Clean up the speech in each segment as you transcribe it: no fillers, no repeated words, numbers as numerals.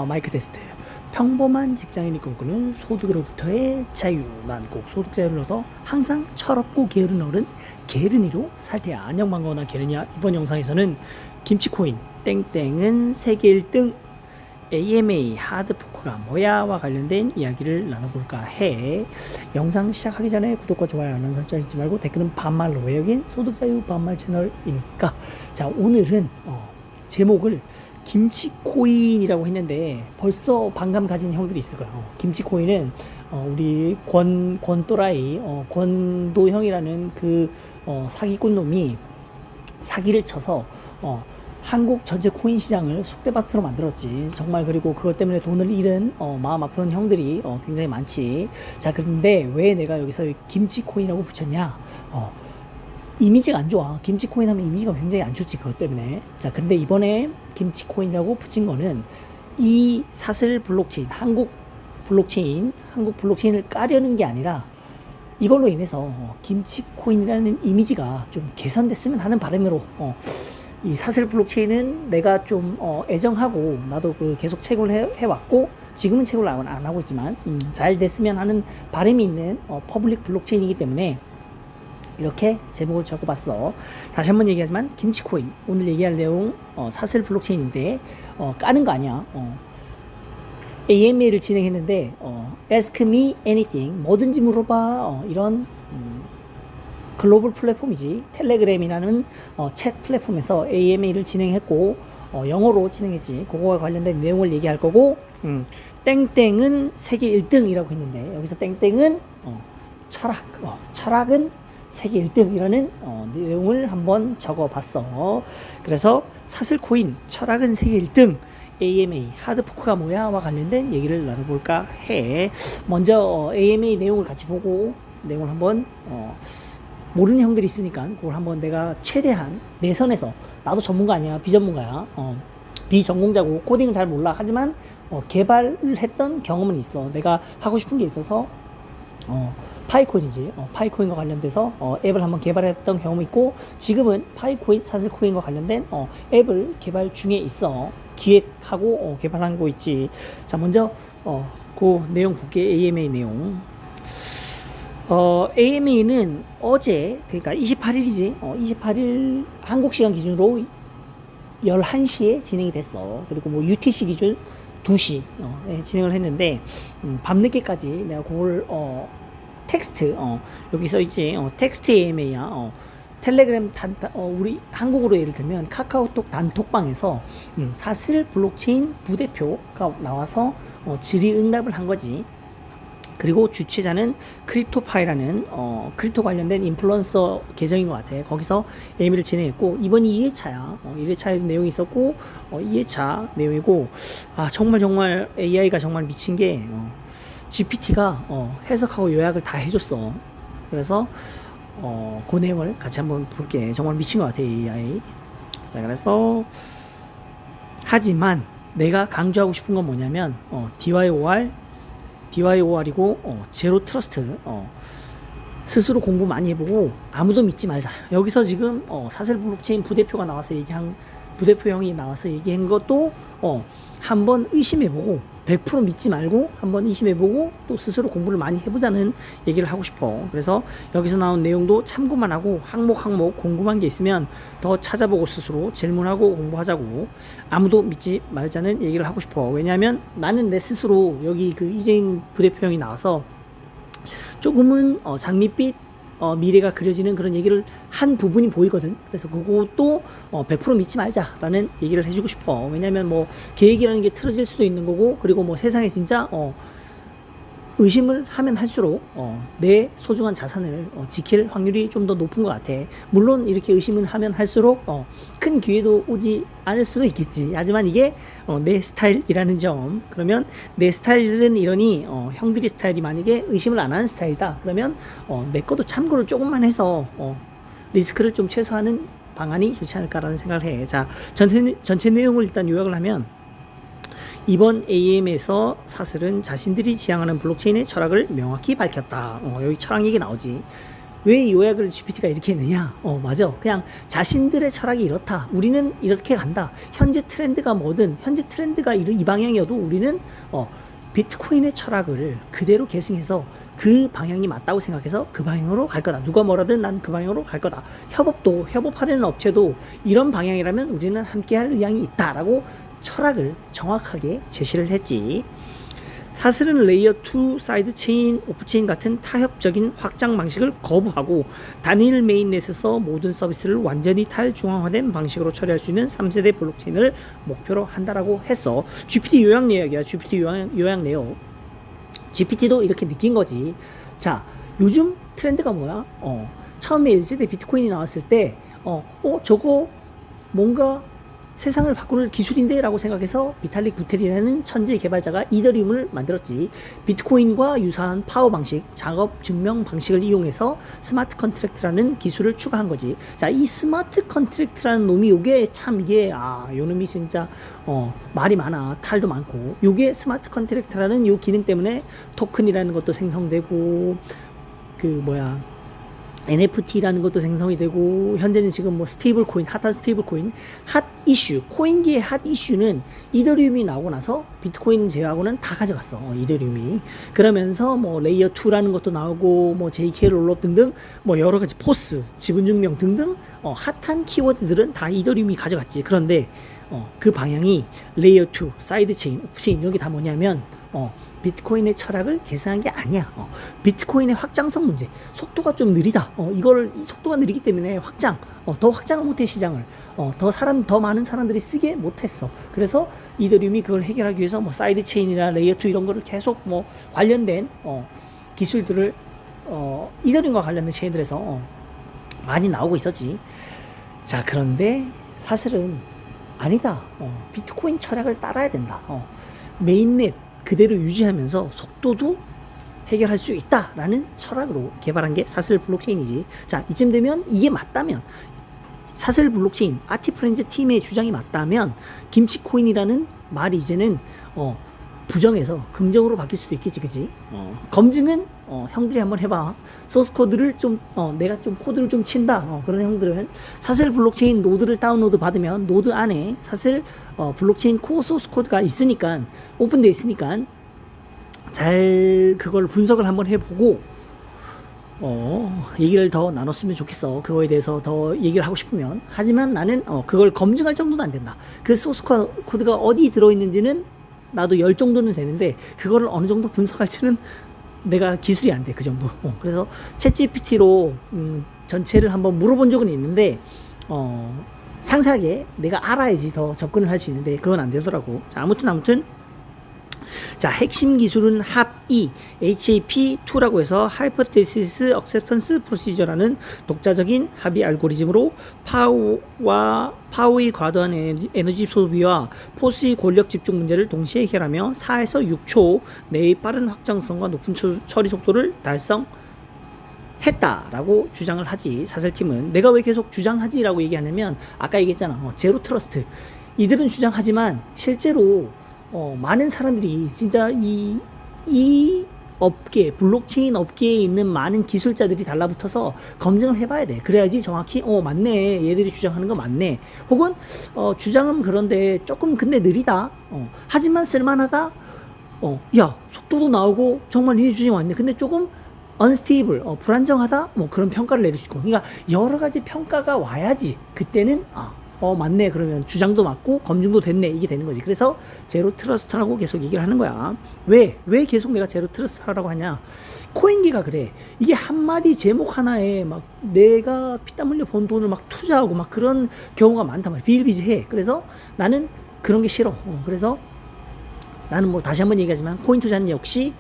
마이크 테스트. 평범한 직장인이 꿈꾸는 소득으로부터의 자유. 난 꼭 소득 자유를 얻어 항상 철없고 게으른 어른 게으른이로 살 테야. 안녕, 반가워. 게으르냐. 이번 영상에서는 김치코인 땡땡은 세계 1등 AMA 하드포크가 뭐야와 관련된 이야기를 나눠볼까 해. 영상 시작하기 전에 구독과 좋아요, 알람 설정 잊지 말고 댓글은 반말로 해. 여긴 소득자유 반말 채널이니까. 자, 오늘은 제목을 김치코인이라고 했는데 벌써 반감 가진 형들이 있을 거예요. 김치코인은 우리 권또라이 권도 형이라는 그 사기꾼 놈이 사기를 쳐서 한국 전체 코인 시장을 쑥대밭으로 만들었지. 정말. 그리고 그것 때문에 돈을 잃은 마음 아픈 형들이 굉장히 많지. 자, 그런데 왜 내가 여기서 김치코인이라고 붙였냐? 이미지가 안 좋아. 김치코인 하면 이미지가 굉장히 안 좋지, 그것 때문에. 자, 근데 이번에 김치코인이라고 붙인 거는 이 사슬 블록체인, 한국 블록체인을 까려는 게 아니라 이걸로 인해서 김치코인이라는 이미지가 좀 개선됐으면 하는 바람으로 이 사슬 블록체인은 내가 좀 애정하고 나도 계속 채굴 해왔고 지금은 채굴 안 하고 있지만 잘 됐으면 하는 바람이 있는 퍼블릭 블록체인이기 때문에 이렇게 제목을 적어봤어. 다시 한번 얘기하지만 김치코인, 오늘 얘기할 내용 사슬 블록체인인데 까는 거 아니야. AMA를 진행했는데 Ask Me Anything, 뭐든지 물어봐. 이런 글로벌 플랫폼이지. 텔레그램이라는 챗 플랫폼에서 AMA를 진행했고 영어로 진행했지. 그거와 관련된 내용을 얘기할 거고, 땡땡은 세계 1등이라고 했는데 여기서 땡땡은 철학은 세계 1등이라는 내용을 한번 적어봤어. 그래서 사슬코인 철학은 세계 1등 AMA 하드포크가 뭐야와 관련된 얘기를 나눠볼까 해. 먼저 AMA 내용을 같이 보고 내용을 한번 모르는 형들이 있으니까 그걸 한번 내가 최대한 내 선에서, 나도 전문가 아니야, 비전문가야, 비전공자고 코딩은 잘 몰라. 하지만 개발을 했던 경험은 있어. 내가 하고 싶은 게 있어서 파이코인이지. 파이코인과 관련돼서 앱을 한번 개발했던 경험이 있고, 지금은 파이코인, 사슬코인과 관련된 앱을 개발 중에 있어. 기획하고 개발한 거 있지. 자, 먼저 그 내용 볼게. AMA 내용. AMA는 어제, 그러니까 28일이지. 28일 한국 시간 기준으로 11시에 진행이 됐어. 그리고 뭐 UTC 기준 2시 진행을 했는데 밤늦게까지 내가 그걸 텍스트 여기 써 있지. 텍스트 AMA야. 텔레그램 우리 한국으로 예를 들면 카카오톡 단톡방에서 사슬 블록체인 부대표가 나와서 질의응답을 한 거지. 그리고 주최자는 크립토파이라는 크립토 관련된 인플루언서 계정인 것 같아. 거기서 AMA를 진행했고, 이번이 2회차야. 1회차에도 내용이 있었고 2회차 내용이고, 정말 AI가 정말 미친 게 GPT가 해석하고 요약을 다 해줬어. 그래서 그 내용을 같이 한번 볼게. 정말 미친 것 같아, AI. 자, 그래서 하지만 내가 강조하고 싶은 건 뭐냐면 DYOR이고 제로 트러스트. 스스로 공부 많이 해보고 아무도 믿지 말자. 여기서 지금 사슬 블록체인 부대표 형이 나와서 얘기한 것도 한번 의심해보고, 100% 믿지 말고 한번 의심해보고 또 스스로 공부를 많이 해보자는 얘기를 하고 싶어. 그래서 여기서 나온 내용도 참고만 하고 항목 궁금한 게 있으면 더 찾아보고 스스로 질문하고 공부하자고, 아무도 믿지 말자는 얘기를 하고 싶어. 왜냐하면 나는 내 스스로 여기 그 이재인 부대표 형이 나와서 조금은 장밋빛 미래가 그려지는 그런 얘기를 한 부분이 보이거든. 그래서 그것도 100% 믿지 말자라는 얘기를 해주고 싶어. 왜냐면 뭐 계획이라는 게 틀어질 수도 있는 거고, 그리고 뭐 세상에 진짜 의심을 하면 할수록 내 소중한 자산을 지킬 확률이 좀 더 높은 것 같아. 물론 이렇게 의심을 하면 할수록 큰 기회도 오지 않을 수도 있겠지. 하지만 이게 내 스타일이라는 점. 그러면 내 스타일은 이러니 형들이 스타일이 만약에 의심을 안 하는 스타일이다, 그러면 내 것도 참고를 조금만 해서 리스크를 좀 최소화하는 방안이 좋지 않을까라는 생각을 해. 자, 전체 내용을 일단 요약을 하면, 이번 AM에서 사슬은 자신들이 지향하는 블록체인의 철학을 명확히 밝혔다. 여기 철학 얘기 나오지. 왜 요약을 GPT가 이렇게 했느냐? 맞아. 그냥 자신들의 철학이 이렇다. 우리는 이렇게 간다. 현재 트렌드가 뭐든, 현재 트렌드가 이 방향이어도 우리는, 비트코인의 철학을 그대로 계승해서 그 방향이 맞다고 생각해서 그 방향으로 갈 거다. 누가 뭐라든 난 그 방향으로 갈 거다. 협업하려는 업체도 이런 방향이라면 우리는 함께 할 의향이 있다라고 철학을 정확하게 제시를 했지. 사슬은 레이어 2 사이드 체인, 오프체인 같은 타협적인 확장 방식을 거부하고 단일 메인넷에서 모든 서비스를 완전히 탈중앙화된 방식으로 처리할 수 있는 3세대 블록체인을 목표로 한다라고 했어. GPT 요약 내역이야. GPT 요약 내역. GPT도 이렇게 느낀 거지. 자, 요즘 트렌드가 뭐야? 처음에 1세대 비트코인이 나왔을 때, 저거 뭔가 세상을 바꾸는 기술인데 라고 생각해서 비탈릭 부텔이라는 천재 개발자가 이더리움을 만들었지. 비트코인과 유사한 파워 방식, 작업 증명 방식을 이용해서 스마트 컨트랙트라는 기술을 추가한 거지. 자, 이 스마트 컨트랙트라는 놈이 요게 참 이게 요 놈이 진짜 말이 많아. 탈도 많고. 요게 스마트 컨트랙트라는 요 기능 때문에 토큰이라는 것도 생성되고 NFT라는 것도 생성이 되고, 현재는 지금 뭐 스테이블 코인, 핫한 스테이블 코인, 핫 이슈, 코인계의 핫 이슈는 이더리움이 나오고 나서 비트코인 제외하고는 다 가져갔어. 이더리움이. 그러면서 뭐 레이어 2라는 것도 나오고, 뭐 JK 롤업 등등, 뭐 여러 가지 포스, 지분증명 등등, 핫한 키워드들은 다 이더리움이 가져갔지. 그런데, 그 방향이 레이어 2, 사이드 체인, 오프체인 이런 게 다 뭐냐면, 비트코인의 철학을 계승한 게 아니야. 비트코인의 확장성 문제, 속도가 좀 느리다. 이 속도가 느리기 때문에 더 확장을 못해 시장을. 더 많은 사람들이 쓰게 못했어. 그래서 이더리움이 그걸 해결하기 위해서 뭐 사이드 체인이나 레이어 2 이런 거를 계속 뭐 관련된 기술들을 이더리움과 관련된 체인들에서 많이 나오고 있었지. 자, 그런데 사실은 아니다. 비트코인 철학을 따라야 된다. 메인넷 그대로 유지하면서 속도도 해결할 수 있다라는 철학으로 개발한 게 사슬 블록체인이지. 자, 이쯤 되면 이게 맞다면, 사슬 블록체인 아티프렌즈 팀의 주장이 맞다면 김치코인이라는 말이 이제는 부정에서 긍정으로 바뀔 수도 있겠지, 그지? 검증은 형들이 한번 해봐. 소스 코드를 좀 내가 좀 코드를 좀 친다. 그런 형들은 사슬 블록체인 노드를 다운로드 받으면 노드 안에 사슬 블록체인 코어 소스 코드가 있으니까, 오픈돼 있으니까 잘 그걸 분석을 한번 해보고 얘기를 더 나눴으면 좋겠어. 그거에 대해서 더 얘기를 하고 싶으면. 하지만 나는 그걸 검증할 정도는 안 된다. 그 소스 코드가 어디 들어있는지는 나도 열 정도는 되는데, 그거를 어느 정도 분석할지는 내가 기술이 안 돼. 그 정도. 그래서 챗GPT로 전체를 한번 물어본 적은 있는데, 상세하게 내가 알아야지 더 접근을 할 수 있는데 그건 안 되더라고. 자, 아무튼 자, 핵심 기술은 합2 HAP2라고 해서 Hypothesis Acceptance Procedure라는 독자적인 합의 알고리즘으로 파워의 과도한 에너지 소비와 포스의 권력 집중 문제를 동시에 해결하며 4에서 6초 내의 빠른 확장성과 높은 처리 속도를 달성했다라고 주장을 하지. 사슬팀은. 내가 왜 계속 주장하지라고 얘기하냐면, 아까 얘기했잖아. 제로 트러스트. 이들은 주장하지만 실제로 많은 사람들이 진짜 이 업계, 블록체인 업계에 있는 많은 기술자들이 달라붙어서 검증을 해봐야 돼. 그래야지 정확히 맞네, 얘들이 주장하는 거 맞네, 혹은 주장은 그런데 조금 근데 느리다, 하지만 쓸만하다, 야 속도도 나오고 정말 이 주장이 맞네, 근데 조금 unstable, 불안정하다, 뭐 그런 평가를 내릴 수 있고. 그러니까 여러 가지 평가가 와야지 그때는 맞네, 그러면 주장도 맞고 검증도 됐네, 이게 되는 거지. 그래서 제로 트러스트라고 계속 얘기를 하는 거야. 왜 계속 내가 제로 트러스트라고 하냐? 코인계가 그래. 이게 한마디 제목 하나에 막 내가 피땀 흘려 번 돈을 막 투자하고 막 그런 경우가 많단 말이야. 비일비재해. 그래서 나는 그런 게 싫어. 그래서 나는 뭐 다시 한번 얘기하지만 코인 투자는 역시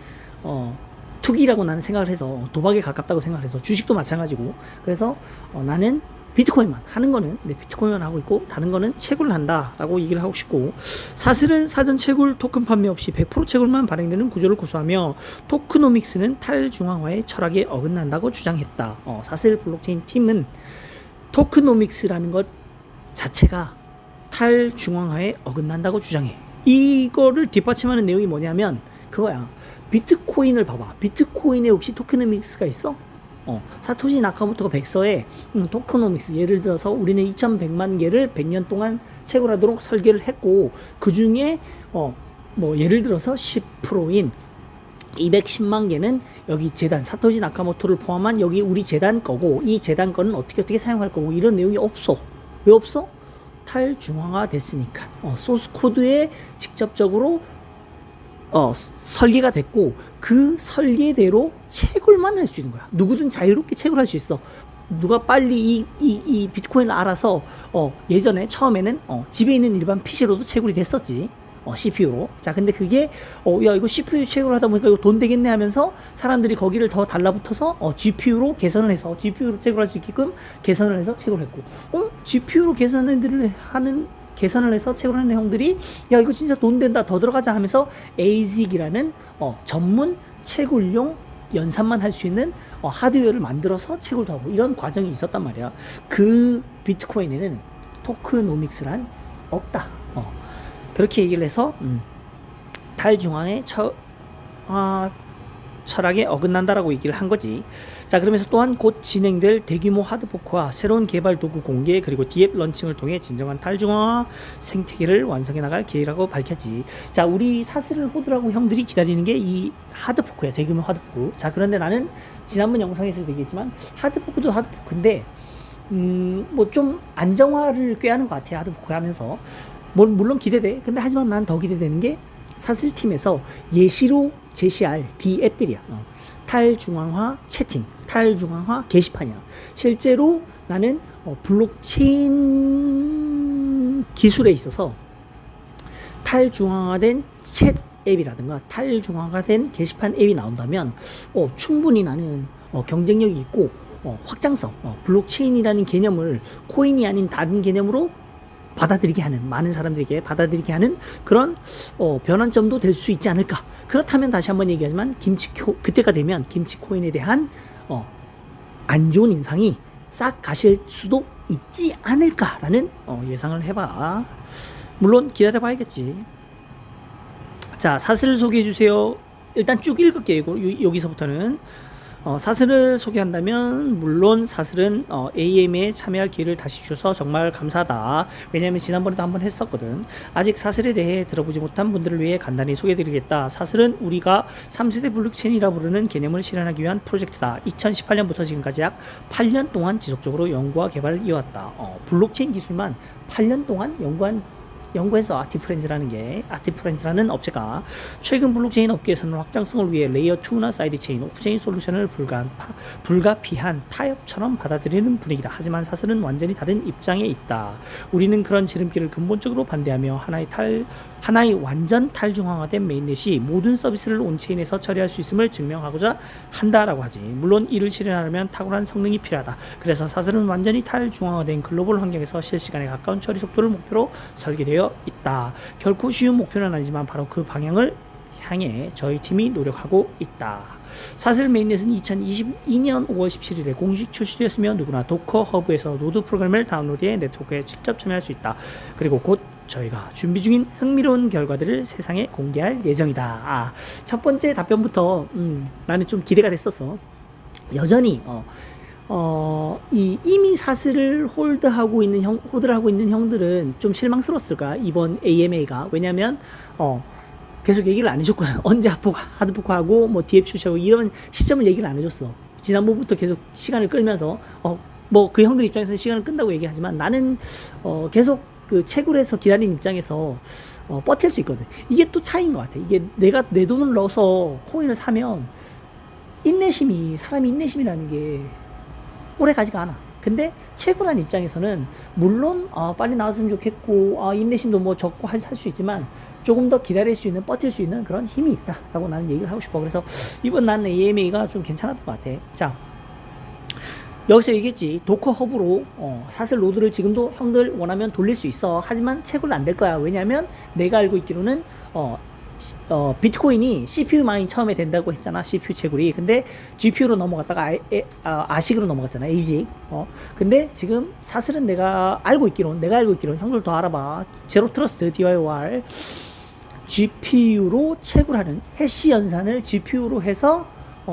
투기라고 나는 생각을 해서, 도박에 가깝다고 생각을 해서, 주식도 마찬가지고. 그래서 나는 비트코인만 하는 거는 비트코인만 하고 있고, 다른 거는 채굴을 한다라고 얘기를 하고 싶고, 사슬은 사전 채굴 토큰 판매 없이 100% 채굴만 발행되는 구조를 고수하며 토크노믹스는 탈중앙화의 철학에 어긋난다고 주장했다. 사슬 블록체인 팀은 토크노믹스라는 것 자체가 탈중앙화에 어긋난다고 주장해. 이거를 뒷받침하는 내용이 뭐냐면 그거야. 비트코인을 봐봐. 비트코인에 혹시 토크노믹스가 있어? 사토시 나카모토가 백서에 토크노믹스 예를 들어서 우리는 2100만 개를 100년 동안 채굴하도록 설계를 했고 그 중에 뭐 예를 들어서 10%인 210만 개는 여기 재단 사토시 나카모토를 포함한 여기 우리 재단 거고 이 재단 거는 어떻게 사용할 거고 이런 내용이 없어. 왜 없어? 탈중앙화 됐으니까 소스 코드에 직접적으로 설계가 됐고 그 설계대로 채굴만 할 수 있는 거야. 누구든 자유롭게 채굴할 수 있어. 누가 빨리 이 비트코인을 알아서 예전에 처음에는 집에 있는 일반 PC로도 채굴이 됐었지. CPU로. 자, 근데 그게 야 이거 CPU 채굴 하다 보니까 이거 돈 되겠네 하면서 사람들이 거기를 더 달라붙어서 GPU로 개선을 해서 GPU로 채굴할 수 있게끔 개선을 해서 채굴했고 GPU로 개선을 해서 채굴하는 형들이 야 이거 진짜 돈 된다 더 들어가자 하면서 ASIC이라는 전문 채굴용 연산만 할 수 있는 하드웨어를 만들어서 채굴도 하고 이런 과정이 있었단 말이야. 그 비트코인에는 토크노믹스란 없다. 그렇게 얘기를 해서 탈중앙의 철학에 어긋난다라고 얘기를 한 거지. 자, 그러면서 또한 곧 진행될 대규모 하드포크와 새로운 개발 도구 공개 그리고 디앱 런칭을 통해 진정한 탈중앙화 생태계를 완성해 나갈 계획이라고 밝혔지. 자, 우리 사슬을 호들하고 형들이 기다리는 게 이 하드포크야. 대규모 하드포크. 자, 그런데 나는 지난번 영상에서도 얘기했지만 하드포크도 하드포크인데 뭐 좀 안정화를 꾀하는 것 같아. 하드포크 하면서 물론 기대돼. 근데 하지만 난 더 기대되는 게 사슬팀에서 예시로 제시할 D앱들이야. 탈중앙화 채팅, 탈중앙화 게시판이야. 실제로 나는 블록체인 기술에 있어서 탈중앙화된 챗 앱이라든가 탈중앙화된 게시판 앱이 나온다면 충분히 나는 경쟁력이 있고 확장성, 블록체인이라는 개념을 코인이 아닌 다른 개념으로 받아들이게 하는 많은 사람들에게 받아들이게 하는 그런 변환점도 될 수 있지 않을까. 그렇다면 다시 한번 얘기하지만 그때가 되면 김치코인에 대한 안 좋은 인상이 싹 가실 수도 있지 않을까라는 예상을 해봐. 물론 기다려봐야겠지. 자, 사슬을 소개해 주세요. 일단 쭉 읽을게요. 여기서부터는 사슬을 소개한다면 물론 사슬은 AM에 참여할 기회를 다시 주셔서 정말 감사하다. 왜냐하면 지난번에도 한번 했었거든. 아직 사슬에 대해 들어보지 못한 분들을 위해 간단히 소개해드리겠다. 사슬은 우리가 3세대 블록체인이라 부르는 개념을 실현하기 위한 프로젝트다. 2018년부터 지금까지 약 8년 동안 지속적으로 연구와 개발을 이어왔다. 블록체인 기술만 8년 동안 연구해서 아티프렌즈라는 업체가 최근 블록체인 업계에서는 확장성을 위해 레이어 2나 사이드체인, 오프체인 솔루션을 불가피한 타협처럼 받아들이는 분위기다. 하지만 사실은 완전히 다른 입장에 있다. 우리는 그런 지름길을 근본적으로 반대하며 하나의 완전 탈중앙화된 메인넷이 모든 서비스를 온체인에서 처리할 수 있음을 증명하고자 한다라고 하지. 물론 이를 실현하려면 탁월한 성능이 필요하다. 그래서 사슬은 완전히 탈중앙화된 글로벌 환경에서 실시간에 가까운 처리 속도를 목표로 설계되어 있다. 결코 쉬운 목표는 아니지만 바로 그 방향을 향해 저희 팀이 노력하고 있다. 사슬 메인넷은 2022년 5월 17일에 공식 출시되었으며 누구나 도커 허브에서 노드 프로그램을 다운로드해 네트워크에 직접 참여할 수 있다. 그리고 곧 저희가 준비 중인 흥미로운 결과들을 세상에 공개할 예정이다. 첫 번째 답변부터 나는 좀 기대가 됐었어. 여전히 이미 사슬을 홀드하고 있는 형들은 좀 실망스러웠을까 이번 AMA가. 왜냐면 계속 얘기를 안 해줬거든. 언제 하드포크하고 뭐 디앱 출시하고 이런 시점을 얘기를 안 해줬어. 지난번부터 계속 시간을 끌면서 뭐 그 형들 입장에서는 시간을 끈다고 얘기하지만 나는 계속 그 채굴해서 기다리는 입장에서 버틸 수 있거든. 이게 또 차이인 것 같아. 이게 내가 내 돈을 넣어서 코인을 사면 사람이 인내심이라는 게 오래 가지가 않아. 근데 채굴한 입장에서는 물론 빨리 나왔으면 좋겠고 인내심도 뭐 적고 할 수 있지만 조금 더 기다릴 수 있는, 버틸 수 있는 그런 힘이 있다라고 나는 얘기를 하고 싶어. 그래서 이번 나는 AMA가 좀 괜찮았던 것 같아. 자, 여기서 얘기했지. 도커 허브로 사슬 노드를 지금도 형들 원하면 돌릴 수 있어. 하지만 채굴 안 될 거야. 왜냐면 내가 알고 있기로는 비트코인이 CPU 마인 처음에 된다고 했잖아. CPU 채굴이. 근데 GPU로 넘어갔다가 아식으로 넘어갔잖아. ASIC. 근데 지금 사슬은 내가 알고 있기로는 형들 더 알아봐. 제로 트러스트 DYOR GPU로 채굴하는 해시 연산을 GPU로 해서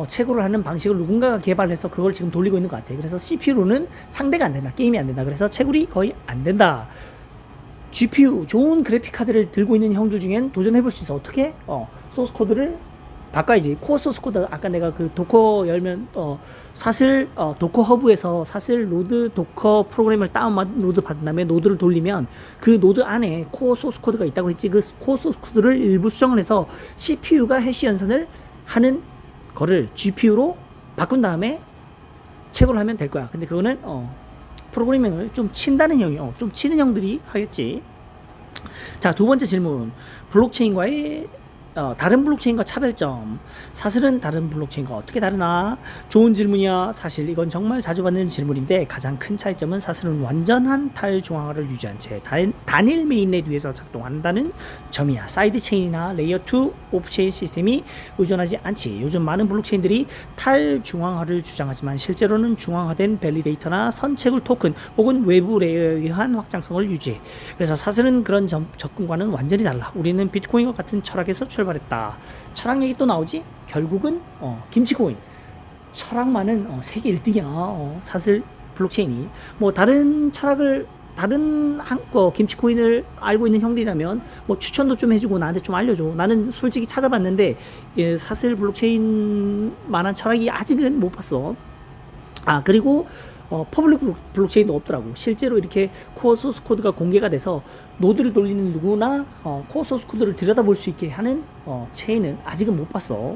채굴을 하는 방식을 누군가가 개발해서 그걸 지금 돌리고 있는 것 같아. 그래서 CPU로는 상대가 안 된다. 게임이 안 된다. 그래서 채굴이 거의 안 된다. GPU 좋은 그래픽 카드를 들고 있는 형들 중엔 도전해 볼 수 있어. 어떻게? 소스 코드를 바꿔야지. 코어 소스 코드 아까 내가 그 도커 열면 사슬 도커 허브에서 사슬 로드 도커 프로그램을 다운로드 받은 다음에 노드를 돌리면 그 노드 안에 코어 소스 코드가 있다고 했지. 그 코어 소스 코드를 일부 수정을 해서 CPU가 해시 연산을 하는 거를 GPU로 바꾼 다음에 채굴을 하면 될 거야. 근데 그거는 프로그래밍을 좀 친다는 형이 좀 치는 형들이 하겠지. 자, 두 번째 질문. 블록체인과의 다른 블록체인과 차별점. 사실은 다른 블록체인과 어떻게 다르나? 좋은 질문이야. 사실 이건 정말 자주 받는 질문인데 가장 큰 차이점은 사실은 완전한 탈중앙화를 유지한 채 단일 메인넷 위에서 작동한다는 점이야. 사이드 체인이나 레이어 2 오프체인 시스템이 의존하지 않지. 요즘 많은 블록체인들이 탈중앙화를 주장하지만 실제로는 중앙화된 밸리데이터나 선채굴 토큰 혹은 외부 레이어에 의한 확장성을 유지해. 그래서 사실은 그런 접근과는 완전히 달라. 우리는 비트코인과 같은 철학에서 출발했다. 철학 얘기 또 나오지? 결국은 김치코인. 철학만은 세계 1등이야. 사슬 블록체인이. 뭐 다른 철학을 다른 김치코인을 알고 있는 형들이라면 뭐 추천도 좀 해주고 나한테 좀 알려줘. 나는 솔직히 찾아봤는데 사슬 블록체인 만한 철학이 아직은 못 봤어. 그리고 퍼블릭 블록체인도 없더라고. 실제로 이렇게 코어 소스 코드가 공개가 돼서 노드를 돌리는 누구나 코어 소스 코드를 들여다볼 수 있게 하는 체인은 아직은 못 봤어.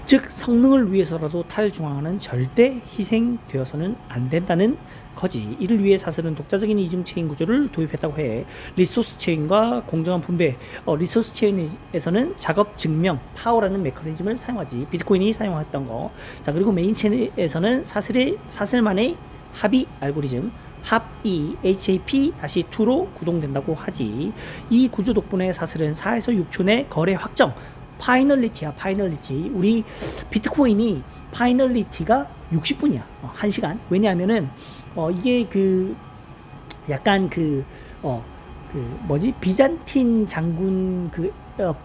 즉 성능을 위해서라도 탈중앙화는 절대 희생되어서는 안 된다는 거지. 이를 위해 사슬은 독자적인 이중 체인 구조를 도입했다고 해. 리소스 체인과 공정한 분배. 리소스 체인에서는 작업 증명 파워라는 메커니즘을 사용하지. 비트코인이 사용했던 거. 자, 그리고 메인 체인에서는 사슬만의 합의 알고리즘 합이 HAP-2로 구동된다고 하지. 이 구조 덕분에 사슬은 4에서 6초 내 거래 확정 파이널리티야. 파이널리티. 우리 비트코인이 파이널리티가 60분이야. 1시간. 왜냐하면은 이게 약간 뭐지? 비잔틴 장군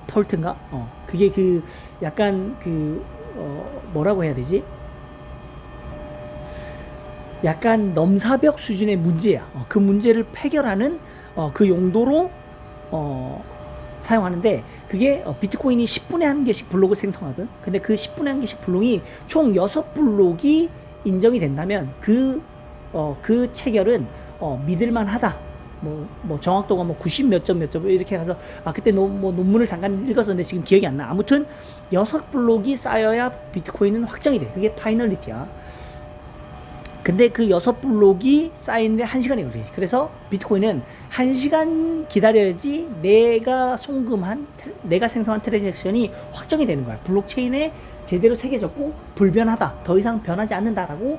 폴트인가? 그게 약간 뭐라고 해야 되지? 약간 넘사벽 수준의 문제야. 그 문제를 해결하는 그 용도로 사용하는데 그게 비트코인이 10분에 한 개씩 블록을 생성하든. 근데 그 10분에 한 개씩 블록이 총 6블록이 인정이 된다면 그 체결은 믿을만 하다. 뭐 정확도가 90 몇 점 이렇게 가서 그때 논문을 잠깐 읽었었는데 지금 기억이 안 나. 아무튼 6블록이 쌓여야 비트코인은 확정이 돼. 그게 파이널리티야. 근데 그 6블록이 쌓이는데 1시간이 걸리지. 그래서 비트코인은 1시간 기다려야지 내가 생성한 트랜잭션이 확정이 되는 거야. 블록체인에 제대로 새겨졌고 불변하다. 더 이상 변하지 않는다라고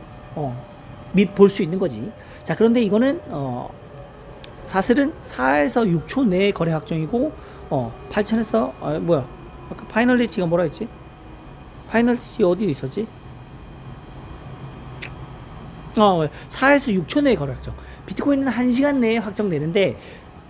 볼 수 있는 거지. 자, 그런데 이거는 사실은 4에서 6초 내에 거래 확정이고 8천에서 아까 파이널리티가 뭐라 했지? 파이널리티 어디에 있었지? 4에서 6초 내에 거래 확정. 비트코인은 1시간 내에 확정되는데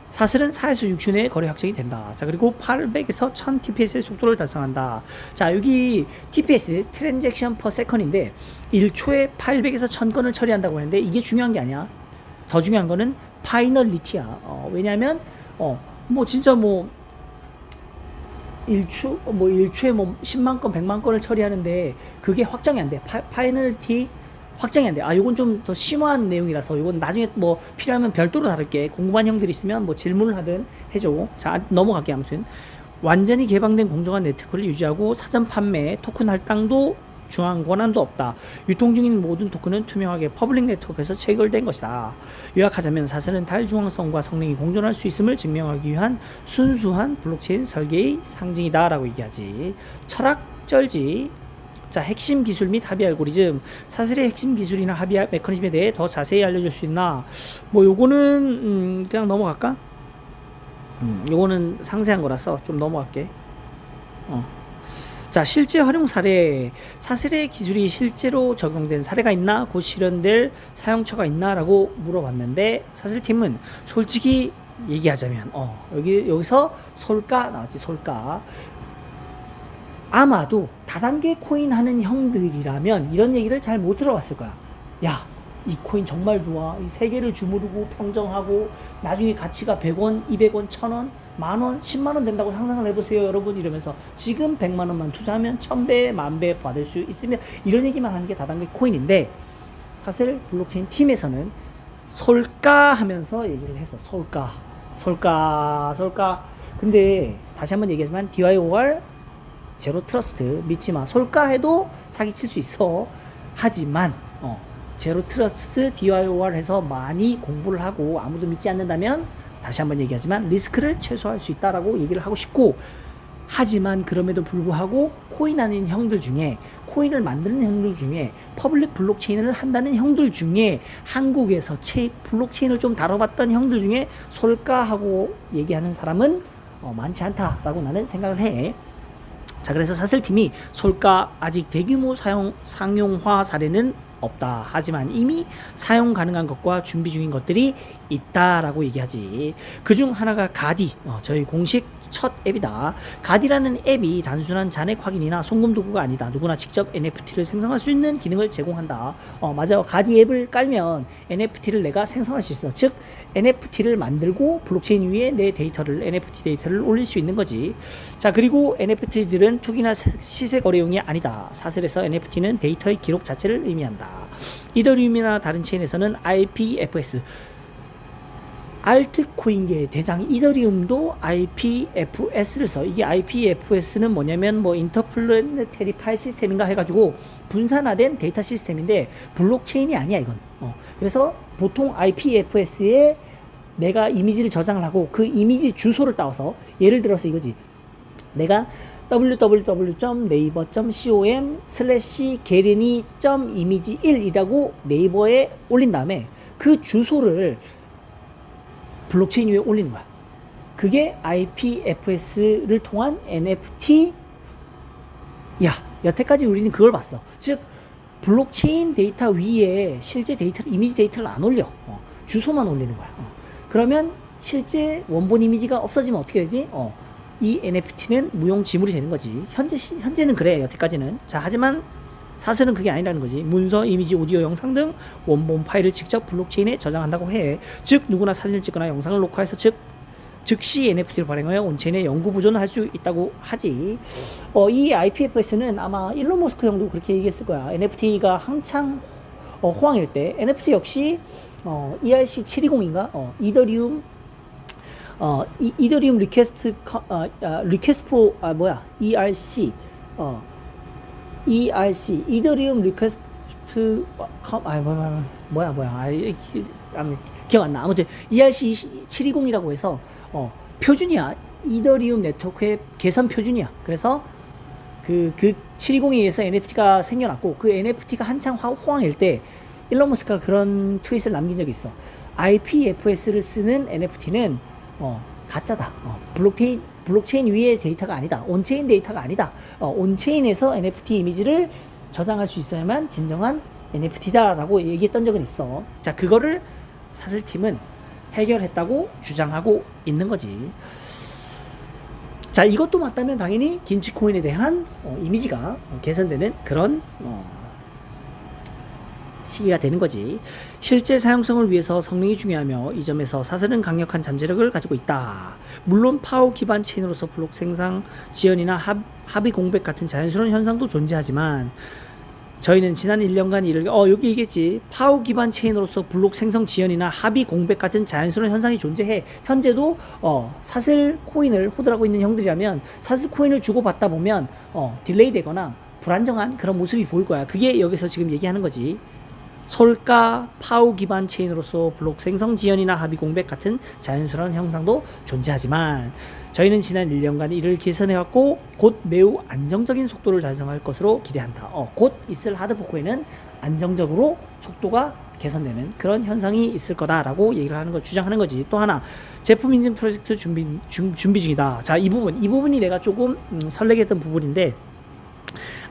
사실은 4에서 6초 내에 거래 확정이 된다. 자, 그리고 800에서 1000 TPS의 속도를 달성한다. 자, 여기 TPS 트랜잭션 퍼 세컨인데 1초에 800에서 1000건을 처리한다고 하는데 이게 중요한 게 아니야. 더 중요한 거는 파이널리티야. 왜냐면 진짜 1초에 10만 건, 100만 건을 처리하는데 그게 확정이 안 돼. 파이널리티 확정이 안 돼. 요건 좀 더 심오한 내용이라서 요건 나중에 필요하면 별도로 다룰게. 궁금한 형들이 있으면 질문을 하든 해줘. 자, 넘어갈게. 아무튼 완전히 개방된 공정한 네트워크를 유지하고 사전 판매, 토큰 할당도 중앙 권한도 없다. 유통 중인 모든 토큰은 투명하게 퍼블릭 네트워크에서 체결된 것이다. 요약하자면 사실은 탈중앙성과 성능이 공존할 수 있음을 증명하기 위한 순수한 블록체인 설계의 상징이다 라고 얘기하지. 철학절지. 자, 핵심 기술 및 합의 알고리즘. 사슬의 핵심 기술이나 합의 메커니즘에 대해 더 자세히 알려줄 수 있나? 요거는 그냥 넘어갈까? 요거는 상세한 거라서 좀 넘어갈게. 자, 실제 활용 사례. 사슬의 기술이 실제로 적용된 사례가 있나? 곧 실현될 사용처가 있나? 라고 물어봤는데 사슬팀은 솔직히 얘기하자면 여기서 솔가 나왔지. 솔가. 아마도 다단계 코인 하는 형들이라면 이런 얘기를 잘 못 들어봤을 거야. 야, 이 코인 정말 좋아. 이 세 개를 주무르고 평정하고 나중에 가치가 100원, 200원, 1000원, 만원, 10만원 된다고 상상을 해보세요, 여러분. 이러면서 지금 100만원만 투자하면 1000배, 10,000배 받을 수 있으면 이런 얘기만 하는 게 다단계 코인인데 사실 블록체인 팀에서는 솔까 하면서 얘기를 했어. 솔까. 근데 다시 한번 얘기하지만 DYOR 제로 트러스트 믿지 마. 솔까 해도 사기칠 수 있어. 하지만 제로 트러스트 DYOR 해서 많이 공부를 하고 아무도 믿지 않는다면 다시 한번 얘기하지만 리스크를 최소화할 수 있다라고 얘기를 하고 싶고, 하지만 그럼에도 불구하고 코인 하는 형들 중에, 코인을 만드는 형들 중에, 퍼블릭 블록체인을 한다는 형들 중에, 한국에서 블록체인을 좀 다뤄봤던 형들 중에 솔까하고 얘기하는 사람은 많지 않다라고 나는 생각을 해. 자, 그래서 사슬팀이 솔까 아직 대규모 상용화 사례는 없다. 하지만 이미 사용 가능한 것과 준비 중인 것들이 있다라고 얘기하지. 그중 하나가 가디, 저희 공식 첫 앱이다. 가디라는 앱이 단순한 잔액 확인이나 송금 도구가 아니다. 누구나 직접 NFT를 생성할 수 있는 기능을 제공한다. 맞아. 가디 앱을 깔면 NFT를 내가 생성할 수 있어. 즉 NFT를 만들고 블록체인 위에 내 데이터를, NFT 데이터를 올릴 수 있는 거지. 자, 그리고 NFT들은 투기나 시세 거래용이 아니다. 사슬에서 NFT는 데이터의 기록 자체를 의미한다. 이더리움이나 다른 체인에서는 IPFS, 알트코인계의 대장 이더리움도 IPFS를 써. 이게 IPFS는 뭐냐면 인터플래네터리 파일 시스템인가 해가지고 분산화된 데이터 시스템인데 블록체인이 아니야 이건. 그래서 보통 IPFS에 내가 이미지를 저장을 하고 그 이미지 주소를 따와서, 예를 들어서 이거지. 내가 www.naver.com/게르니.image1이라고 네이버에 올린 다음에 그 주소를 블록체인 위에 올리는 거야. 그게 IPFS를 통한 NFT. 여태까지 우리는 그걸 봤어. 즉 블록체인 데이터 위에 실제 데이터를, 이미지 데이터를 안 올려. 주소만 올리는 거야. 그러면 실제 원본 이미지가 없어지면 어떻게 되지? 이 NFT는 무용지물이 되는 거지. 현재는 그래, 여태까지는. 자, 하지만 사실은 그게 아니라는 거지. 문서, 이미지, 오디오, 영상 등 원본 파일을 직접 블록체인에 저장한다고 해. 즉 누구나 사진을 찍거나 영상을 녹화해서 즉시 NFT를 발행하여 온체인에 영구 보존을 할 수 있다고 하지. 이 IPFS는 아마 일론 머스크 형도 그렇게 얘기했을 거야. NFT가 한창 호황일 때 NFT 역시 ERC720인가 이더리움 이더리움 리퀘스트 리퀘스트 ERC 이더리움 리퀘스트 기억 안 나. 아무튼 ERC720이라고 해서 표준이야. 이더리움 네트워크의 개선 표준이야. 그래서 그 720에 의해서 NFT가 생겨났고, 그 NFT가 한창 호황일 때 일론 머스크가 그런 트윗을 남긴 적이 있어. IPFS를 쓰는 NFT는 가짜다. 블록체인 위의 데이터가 아니다. 온체인 데이터가 아니다. 온체인에서 NFT 이미지를 저장할 수 있어야만 진정한 NFT다라고 얘기했던 적은 있어. 자, 그거를 사슬팀은 해결했다고 주장하고 있는 거지. 자, 이것도 맞다면 당연히 김치코인에 대한 이미지가 개선되는 그런 시기가 되는 거지. 실제 사용성을 위해서 성능이 중요하며 이 점에서 사슬은 강력한 잠재력을 가지고 있다. 물론 파워 기반 체인으로서 블록 생성 지연이나 합의 공백 같은 자연스러운 현상도 존재하지만 저희는 지난 1년간 이를 여기 얘기했지. 파워 기반 체인으로서 블록 생성 지연이나 합의 공백 같은 자연스러운 현상이 존재해. 현재도 사슬 코인을 호들하고 있는 형들이라면 사슬 코인을 주고받다 보면 딜레이 되거나 불안정한 그런 모습이 보일 거야. 그게 여기서 지금 얘기하는 거지. 솔까 파워 기반 체인으로서 블록 생성 지연이나 합의 공백 같은 자연스러운 현상도 존재하지만 저희는 지난 1년간 이를 개선해왔고 곧 매우 안정적인 속도를 달성할 것으로 기대한다. 곧 있을 하드포크에는 안정적으로 속도가 개선되는 그런 현상이 있을 거다라고 얘기를 하는 거, 주장하는 거지. 또 하나, 제품 인증 프로젝트 준비 중이다. 자, 이 부분이 내가 조금 설레게 했던 부분인데,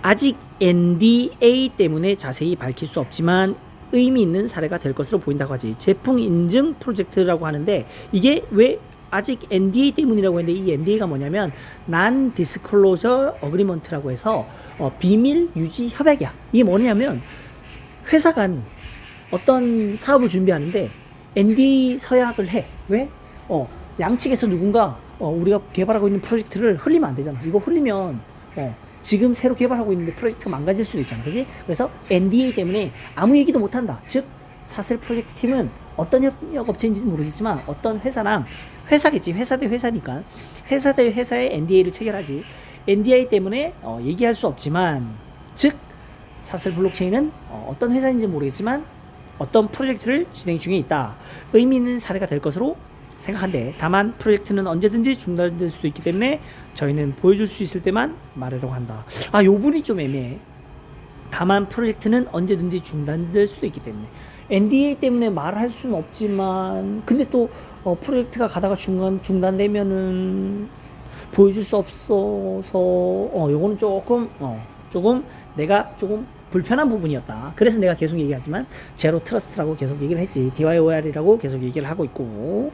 아직 NDA 때문에 자세히 밝힐 수 없지만 의미 있는 사례가 될 것으로 보인다고 하지. 제품 인증 프로젝트라고 하는데 이게 왜 아직 NDA 때문이라고 했는데 이 NDA가 뭐냐면 Non-Disclosure Agreement라고 해서 비밀 유지 협약이야. 이게 뭐냐면 회사 간 어떤 사업을 준비하는데 NDA 서약을 해. 왜? 양측에서 누군가 우리가 개발하고 있는 프로젝트를 흘리면 안 되잖아. 이거 흘리면 지금 새로 개발하고 있는데 프로젝트가 망가질 수도 있잖아. 그지? 그래서 NDA 때문에 아무 얘기도 못 한다. 즉 사슬 프로젝트 팀은 어떤 협력업체인지는 모르겠지만 어떤 회사랑 회사겠지. 회사 대 회사니까 회사 대 회사의 NDA를 체결하지. NDA 때문에 얘기할 수 없지만 즉 사슬 블록체인은 어떤 회사인지 모르겠지만 어떤 프로젝트를 진행 중에 있다. 의미 있는 사례가 될 것으로 생각한대. 다만 프로젝트는 언제든지 중단될 수도 있기 때문에 저희는 보여줄 수 있을 때만 말하려고 한다. 요 부분이 좀 애매해. 다만 프로젝트는 언제든지 중단될 수도 있기 때문에 NDA 때문에 말할 수는 없지만 근데 또 프로젝트가 가다가 중단되면은 보여줄 수 없어서 요거는 조금 내가 조금 불편한 부분이었다. 그래서 내가 계속 얘기하지만 제로 트러스트라고 계속 얘기를 했지. DYOR이라고 계속 얘기를 하고 있고.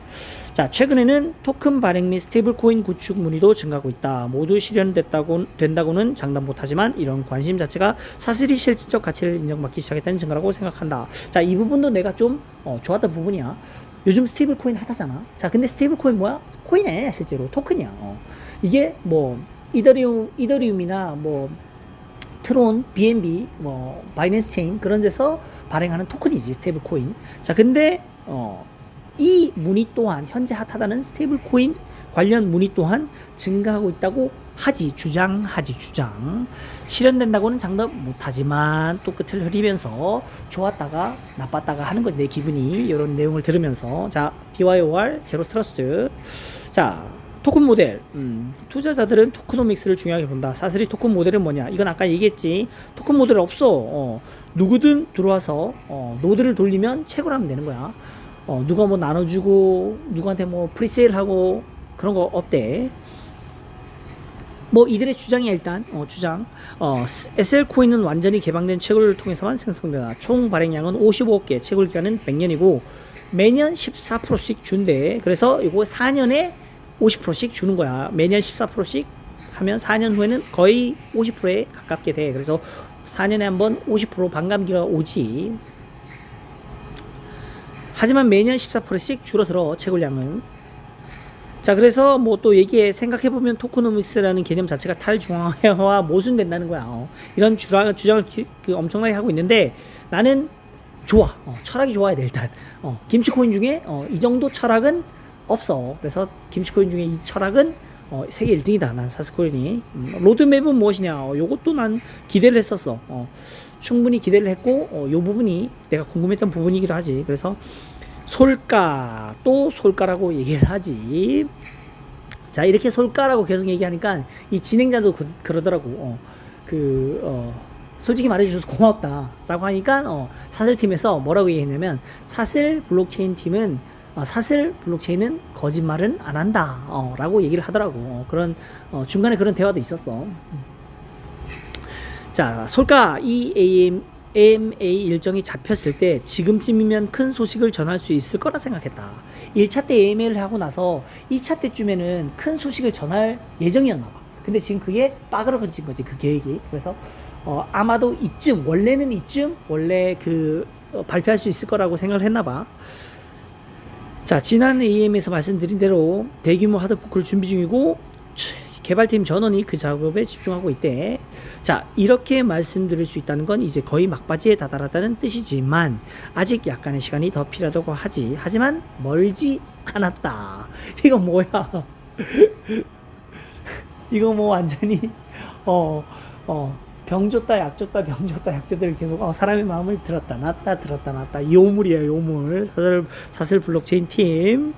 자, 최근에는 토큰 발행 및 스테이블 코인 구축 문의도 증가하고 있다. 모두 된다고는 장담 못하지만 이런 관심 자체가 사슬이 실질적 가치를 인정받기 시작했다는 증거라고 생각한다. 자, 이 부분도 내가 좀 좋았던 부분이야. 요즘 스테이블 코인 핫하잖아. 자, 근데 스테이블 코인 뭐야? 코인이야, 실제로 토큰이야. 이게 뭐 이더리움이나 뭐 트론, BNB, 뭐 바이낸스 체인 그런 데서 발행하는 토큰이지 스테이블 코인. 자, 근데 이 문의 또한 현재 핫하다는 스테이블 코인 관련 문의 또한 증가하고 있다고 주장하지. 실현된다고는 장담 못하지만 또 끝을 흐리면서 좋았다가 나빴다가 하는 거지. 내 기분이 이런 내용을 들으면서. 자, DYOR 제로 트러스트. 자, 토큰 모델. 투자자들은 토크노믹스를 중요하게 본다. 사슬이 토큰 모델은 뭐냐? 이건 아까 얘기했지. 토큰 모델 없어. 누구든 들어와서 노드를 돌리면 채굴하면 되는 거야. 누가 뭐 나눠주고 누구한테 뭐 프리세일하고 그런 거 없대. 뭐 이들의 주장이야. 일단 주장. SL 코인은 완전히 개방된 채굴을 통해서만 생성된다. 총 발행량은 55억 개, 채굴 기간은 100년이고 매년 14%씩 준대. 그래서 이거 4년에 50%씩 주는 거야. 매년 14%씩 하면 4년 후에는 거의 50%에 가깝게 돼. 그래서 4년에 한번 50% 반감기가 오지. 하지만 매년 14%씩 줄어들어 채굴량은. 자, 그래서 뭐 또 생각해보면 토크노믹스라는 개념 자체가 탈중앙화와 모순된다는 거야. 이런 주장을 엄청나게 하고 있는데 나는 좋아. 철학이 좋아야 돼. 일단 김치코인 중에 이 정도 철학은 없어. 그래서 김치코인 중에 이 철학은 세계 1등이다. 난 사슬코인이. 로드맵은 무엇이냐? 요것도 난 기대를 했었어. 충분히 기대를 했고 요 부분이 내가 궁금했던 부분이기도 하지. 그래서 솔가라고 얘기를 하지. 자, 이렇게 솔가라고 계속 얘기하니까 이 진행자도 그러더라고. 솔직히 말해주셔서 고맙다 라고 하니까 사슬팀에서 뭐라고 얘기했냐면 사슬 블록체인 팀은 사슬 블록체인은 거짓말은 안 한다 라고 얘기를 하더라고. 중간에 그런 대화도 있었어. 자, 솔가 AMA 일정이 잡혔을 때 지금쯤이면 큰 소식을 전할 수 있을 거라 생각했다. 1차 때 AMA를 하고 나서 2차 때쯤에는 큰 소식을 전할 예정이었나 봐. 근데 지금 그게 빠그러진 거지, 그 계획이. 그래서 아마도 원래 발표할 수 있을 거라고 생각을 했나 봐. 자, 지난 AM에서 말씀드린 대로 대규모 하드포크를 준비 중이고 개발팀 전원이 그 작업에 집중하고 있대. 자, 이렇게 말씀드릴 수 있다는 건 이제 거의 막바지에 다다랐다는 뜻이지만 아직 약간의 시간이 더 필요하다고 하지. 하지만 멀지 않았다. 이거 뭐야? 이거 뭐 완전히 병 줬다 약 줬다 계속 사람의 마음을 들었다 놨다 요물이야, 요물. 사슬 블록체인 팀.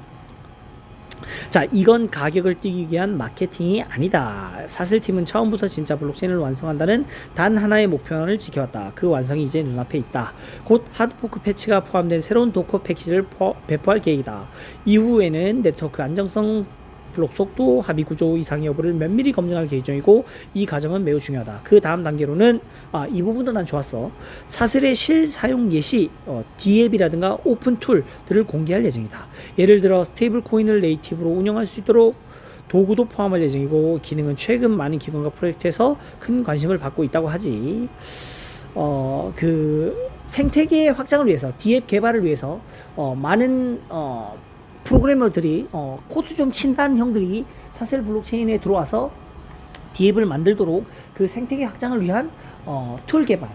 자, 이건 가격을 뛰기 위한 마케팅이 아니다. 사슬팀은 처음부터 진짜 블록체인을 완성한다는 단 하나의 목표를 지켜왔다. 그 완성이 이제 눈앞에 있다. 곧 하드포크 패치가 포함된 새로운 도커 패키지를 배포할 계획이다. 이후에는 네트워크 안정성 블록 속도, 합의 구조 이상 여부를 면밀히 검증할 계획이고 이 과정은 매우 중요하다. 그 다음 단계로는 이 부분도 난 좋았어. 사슬의 실사용 예시, D앱이라든가 오픈 툴들을 공개할 예정이다. 예를 들어 스테이블 코인을 네이티브로 운영할 수 있도록 도구도 포함할 예정이고 기능은 최근 많은 기관과 프로젝트에서 큰 관심을 받고 있다고 하지. 그 생태계 확장을 위해서 D앱 개발을 위해서 많은 프로그래머들이 코드 좀 친다는 형들이 사슬 블록체인에 들어와서 D앱을 만들도록 그 생태계 확장을 위한 툴 개발을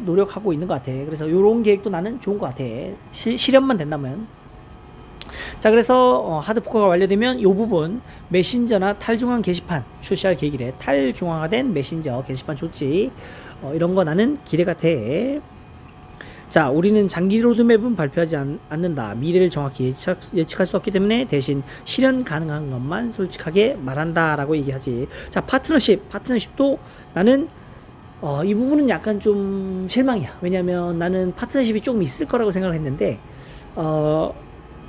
노력하고 있는 것 같아. 그래서 이런 계획도 나는 좋은 것 같아. 실현만 된다면. 자, 그래서 하드포크가 완료되면 이 부분 메신저나 탈중앙 게시판 출시할 계획이래. 탈중앙화된 메신저 게시판 좋지. 이런 거 나는 기대가 돼. 자, 우리는 장기 로드맵은 발표하지 않는다. 미래를 정확히 예측할 수 없기 때문에 대신 실현 가능한 것만 솔직하게 말한다 라고 얘기하지. 자, 파트너십도 나는 이 부분은 약간 좀 실망이야. 왜냐면 나는 파트너십이 조금 있을 거라고 생각을 했는데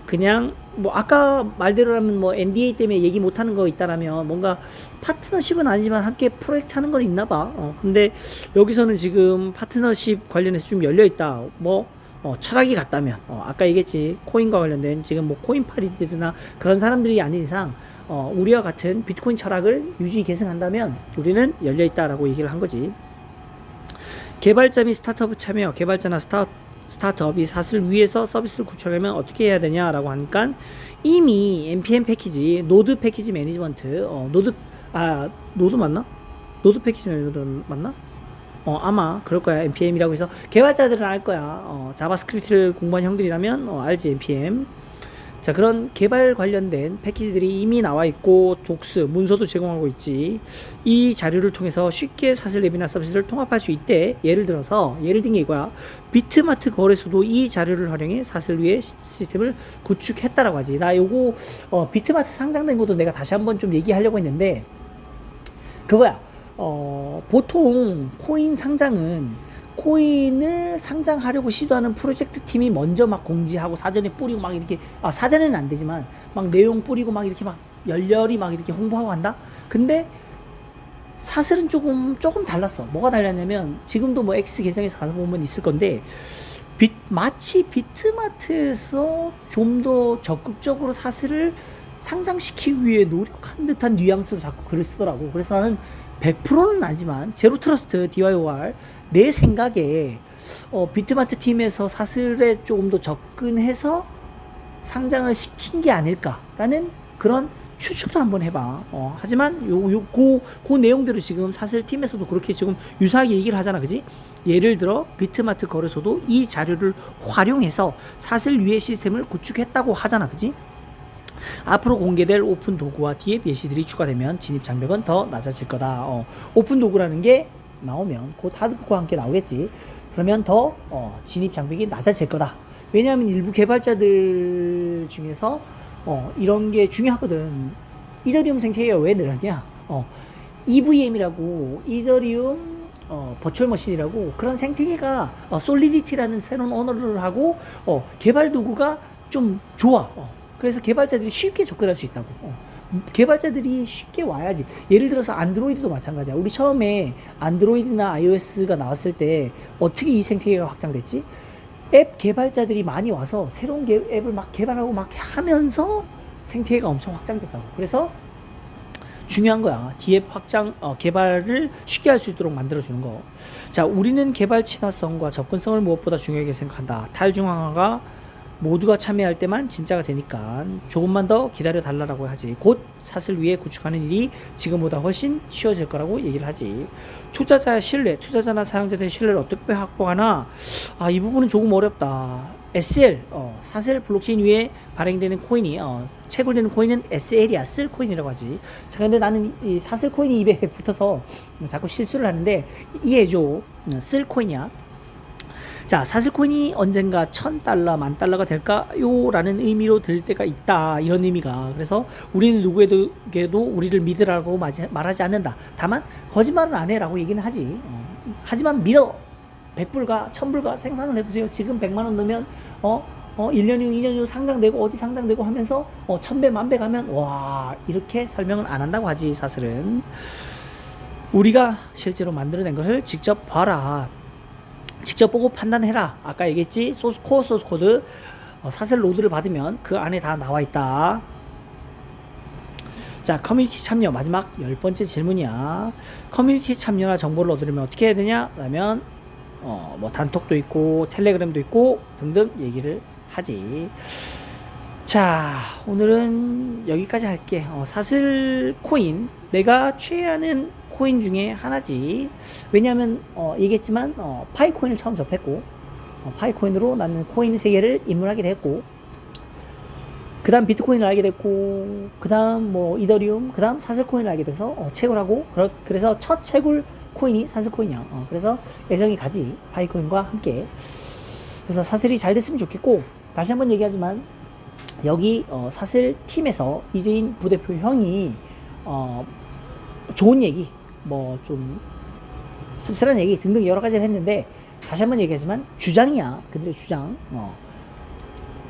그냥 뭐 아까 말대로라면 뭐 NDA 때문에 얘기 못하는 거 있다라면 뭔가 파트너십은 아니지만 함께 프로젝트 하는 건 있나 봐. 근데 여기서는 지금 파트너십 관련해서 좀 열려 있다. 뭐 철학이 같다면 아까 얘기했지. 코인과 관련된 지금 뭐 코인파리들이나 그런 사람들이 아닌 이상 우리와 같은 비트코인 철학을 유지 계승한다면 우리는 열려 있다라고 얘기를 한 거지. 개발자 및 스타트업 참여, 개발자나 스타트업이 사슬 위에서 서비스를 구축하려면 어떻게 해야 되냐라고 하니까 이미 npm 패키지, 노드 패키지 매니지먼트, 노드 맞나? 노드 패키지 매니지먼트 맞나? 아마 그럴 거야. npm이라고 해서 개발자들은 알 거야. 자바스크립트를 공부한 형들이라면 알지 npm. 자, 그런 개발 관련된 패키지들이 이미 나와 있고 독스, 문서도 제공하고 있지. 이 자료를 통해서 쉽게 사슬 앱이나 서비스를 통합할 수 있대. 예를 든 게 이거야. 비트마트 거래소도 이 자료를 활용해 사슬 위에 시스템을 구축했다라고 하지. 나 요거 비트마트 상장된 것도 내가 다시 한번 좀 얘기하려고 했는데 그거야. 보통 코인 상장은 코인을 상장하려고 시도하는 프로젝트 팀이 먼저 막 공지하고 사전에 뿌리고 막 이렇게 사전에는 안 되지만 막 내용 뿌리고 막 이렇게 막 열렬히 막 이렇게 홍보하고 한다. 근데 사슬은 조금 달랐어. 뭐가 달랐냐면 지금도 뭐 X 계정에서 가서 보면 있을 건데 마치 비트마트에서 좀 더 적극적으로 사슬을 상장시키기 위해 노력한 듯한 뉘앙스로 자꾸 글을 쓰더라고. 그래서 나는 100%는 아니지만 제로 트러스트 DYOR 내 생각에 비트마트 팀에서 사슬에 조금 더 접근해서 상장을 시킨 게 아닐까라는 그런 추측도 한번 해봐. 하지만 그 내용대로 지금 사슬 팀에서도 그렇게 지금 유사하게 얘기를 하잖아, 그지? 예를 들어 비트마트 거래소도 이 자료를 활용해서 사슬 위에 시스템을 구축했다고 하잖아, 그지? 앞으로 공개될 오픈 도구와 D앱 예시들이 추가되면 진입 장벽은 더 낮아질 거다. 오픈 도구라는 게 나오면 곧 하드코어와 함께 나오겠지. 그러면 더 진입 장벽이 낮아질 거다. 왜냐하면 일부 개발자들 중에서 이런 게 중요하거든. 이더리움 생태계가 왜 늘었냐? EVM이라고 이더리움 버추얼 머신이라고 그런 생태계가 솔리디티라는 새로운 언어를 하고 개발 도구가 좀 좋아. 그래서 개발자들이 쉽게 접근할 수 있다고. 개발자들이 쉽게 와야지. 예를 들어서 안드로이드도 마찬가지야. 우리 처음에 안드로이드나 iOS가 나왔을 때 어떻게 이 생태계가 확장됐지? 앱 개발자들이 많이 와서 새로운 앱을 막 개발하고 막 하면서 생태계가 엄청 확장됐다고. 그래서 중요한 거야. D앱 확장 개발을 쉽게 할 수 있도록 만들어주는 거. 자, 우리는 개발 친화성과 접근성을 무엇보다 중요하게 생각한다. 탈중앙화가 모두가 참여할 때만 진짜가 되니까 조금만 더 기다려 달라고 하지. 곧 사슬 위에 구축하는 일이 지금보다 훨씬 쉬워질 거라고 얘기를 하지. 투자자나 사용자들의 신뢰를 어떻게 확보하나? 이 부분은 조금 어렵다. SL, 사슬 블록체인 위에 발행되는 코인이, 채굴되는 코인은 SL이야. 쓸 코인이라고 하지. 자, 근데 나는 이 사슬 코인이 입에 붙어서 자꾸 실수를 하는데 이해해줘. 쓸 코인이야. 자, 사슬코인이 언젠가 $1000, $10,000가 될까요? 라는 의미로 들 때가 있다. 이런 의미가. 그래서 우리는 누구에게도 우리를 믿으라고 말하지 않는다. 다만 거짓말은 안 해라고 얘기는 하지. 하지만 믿어. 100불과 1000불과 생산을 해보세요. 지금 100만원 넣으면 1년 후, 2년 후 상장되고 어디 상장되고 하면서 1000배, 10,000배 가면 와 이렇게 설명은 안 한다고 하지. 사실은 우리가 실제로 만들어낸 것을 직접 봐라. 직접 보고 판단해라. 아까 얘기했지. 코어 소스 코드 사슬 로드를 받으면 그 안에 다 나와 있다. 자, 커뮤니티 참여 마지막 10번째 질문이야. 커뮤니티 참여나 정보를 얻으려면 어떻게 해야 되냐? 라면 뭐 단톡도 있고 텔레그램도 있고 등등 얘기를 하지. 자, 오늘은 여기까지 할게. 사슬 코인 내가 최애하는 코인 중에 하나지. 왜냐하면 얘기했지만 파이 코인을 처음 접했고 파이 코인으로 나는 코인 세계를 입문하게 됐고 그 다음 비트코인을 알게 됐고 그 다음 뭐 이더리움 그 다음 사슬코인을 알게 돼서 채굴하고 그래서 첫 채굴 코인이 사슬코인이야. 그래서 애정이 가지 파이코인과 함께. 그래서 사슬이 잘 됐으면 좋겠고 다시 한번 얘기하지만 여기 사슬 팀에서 이재인 부대표 형이 좋은 얘기 뭐 좀 씁쓸한 얘기 등등 여러 가지를 했는데 다시 한번 얘기하지만 주장이야. 그들의 주장.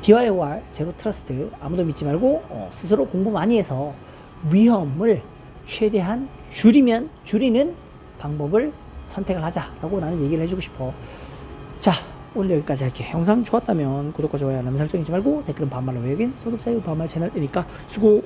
DYOR 제로 트러스트 아무도 믿지 말고 스스로 공부 많이 해서 위험을 최대한 줄이는 방법을 선택을 하자라고 나는 얘기를 해주고 싶어. 자, 오늘 여기까지 할게. 영상 좋았다면 구독과 좋아요 알람 설정 잊지 말고 댓글은 반말로 외우긴 소득자유 반말 채널이니까 수고.